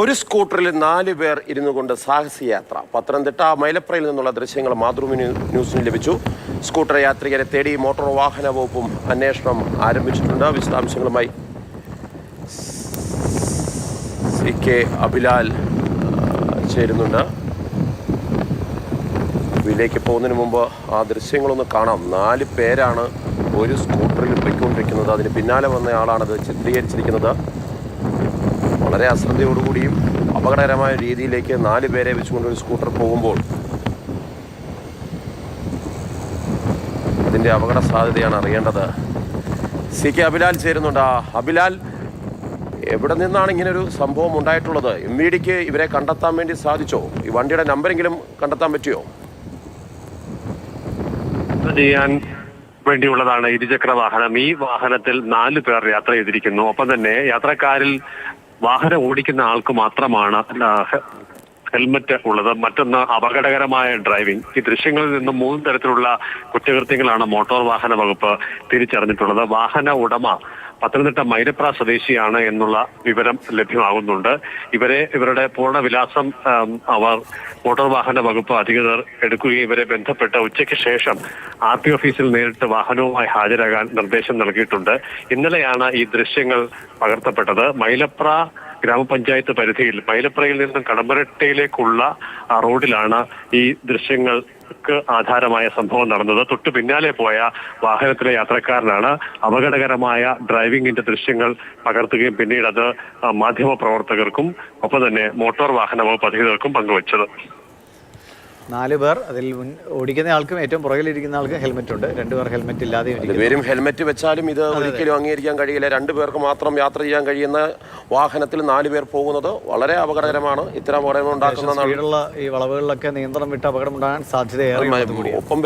ഒരു സ്കൂട്ടറിൽ 4 പേർ ഇരുന്നു കൊണ്ട് സാഹസികയാത്ര. പത്തനംതിട്ട മൈലപ്രയിൽ നിന്നുള്ള ദൃശ്യങ്ങൾ മാതൃഭൂമി ന്യൂസിന് ലഭിച്ചു. സ്കൂട്ടർ യാത്രികരെ തേടി മോട്ടോർ വാഹന വകുപ്പും അന്വേഷണം ആരംഭിച്ചിട്ടുണ്ട്. വിശദാംശങ്ങളുമായി CK അഭിലാൽ ചേരുന്നുണ്ട്. ഇതിലേക്ക് പോകുന്നതിന് മുമ്പ് ആ ദൃശ്യങ്ങളൊന്ന് കാണാം. 4 പേരാണ് ഒരു സ്കൂട്ടറിൽ പോയിക്കൊണ്ടിരിക്കുന്നത്. അതിന് പിന്നാലെ വന്ന ആളാണത് ചിത്രീകരിച്ചിരിക്കുന്നത്. വളരെ അശ്രദ്ധയോടുകൂടിയും അപകടകരമായ രീതിയിലേക്ക് 4 പേരെ വെച്ചുകൊണ്ട് ഒരു സ്കൂട്ടർ പോകുമ്പോൾ അതിൻ്റെ അപകട സാധ്യതയാണ് അറിയേണ്ടത്. CK അഭിലാൽ ചേരുന്നുണ്ട്. അഭിലാൽ, എവിടെ നിന്നാണ് ഇങ്ങനൊരു സംഭവം ഉണ്ടായിട്ടുള്ളത്? MVDക്ക് ഇവരെ കണ്ടെത്താൻ വേണ്ടി സാധിച്ചോ? ഈ വണ്ടിയുടെ നമ്പരെങ്കിലും കണ്ടെത്താൻ പറ്റിയോ? ചെയ്യാൻ വേണ്ടിയുള്ളതാണ് ഇരുചക്ര വാഹനം. ഈ വാഹനത്തിൽ 4 പേർ യാത്ര ചെയ്തിരിക്കുന്നു. ഒപ്പം തന്നെ യാത്രക്കാരിൽ വാഹനം ഓടിക്കുന്ന ആൾക്ക് മാത്രമാണ് ഹെൽമറ്റ് ഉള്ളത്. മറ്റൊന്ന് അപകടകരമായ ഡ്രൈവിംഗ്. ഈ ദൃശ്യങ്ങളിൽ നിന്നും 3 തരത്തിലുള്ള കുറ്റകൃത്യങ്ങളാണ് മോട്ടോർ വാഹന വകുപ്പ് തിരിച്ചറിഞ്ഞിട്ടുള്ളത്. വാഹന ഉടമ പത്തനംതിട്ട മൈലപ്ര സ്വദേശിയാണ് എന്നുള്ള വിവരം ലഭ്യമാകുന്നുണ്ട്. ഇവരുടെ പൂർണ്ണ വിലാസം അവർ മോട്ടോർ വാഹന വകുപ്പ് അധികൃതർ എടുക്കുകയും ഇവരെ ബന്ധപ്പെട്ട് ഉച്ചയ്ക്ക് ശേഷം RT ഓഫീസിൽ നേരിട്ട് വാഹനവുമായി ഹാജരാകാൻ നിർദ്ദേശം നൽകിയിട്ടുണ്ട്. ഇന്നലെയാണ് ഈ ദൃശ്യങ്ങൾ പകർത്തപ്പെട്ടത്. മൈലപ്ര ഗ്രാമപഞ്ചായത്ത് പരിധിയിൽ മൈലപ്രയിൽ നിന്നും കടമ്പരട്ടയിലേക്കുള്ള റോഡിലാണ് ഈ ദൃശ്യങ്ങൾക്ക് ആധാരമായ സംഭവം നടന്നത്. തൊട്ടു പിന്നാലെ പോയ വാഹനത്തിലെ യാത്രക്കാരനാണ് അപകടകരമായ ഡ്രൈവിംഗിന്റെ ദൃശ്യങ്ങൾ പകർത്തുകയും പിന്നീട് അത് മാധ്യമ പ്രവർത്തകർക്കും ഒപ്പം തന്നെ മോട്ടോർ വാഹന വകുപ്പ് അധികൃതർക്കും പങ്കുവച്ചത്. 4 പേർ, അതിൽ ഓടിക്കുന്ന ആൾക്കും ഏറ്റവും പുറകിലിരിക്കുന്ന ആൾക്ക് ഹെൽമെറ്റ് ഉണ്ട്. 2 പേർ ഹെൽമെറ്റ് ഇല്ലാതെ പേരും ഹെൽമെറ്റ് വെച്ചാലും ഇത് ഒരിക്കലും അംഗീകരിക്കാൻ കഴിയില്ല. 2 പേർക്ക് മാത്രം യാത്ര ചെയ്യാൻ കഴിയുന്ന വാഹനത്തിൽ 4 പേർ പോകുന്നത് വളരെ അപകടകരമാണ്. ഇത്തരം അപകടങ്ങൾ ഉണ്ടാക്കുന്ന ഈ വളവുകളിലൊക്കെ നിയന്ത്രണം വിട്ട് അപകടം ഉണ്ടാകാൻ സാധ്യതയേറെ. ഒപ്പം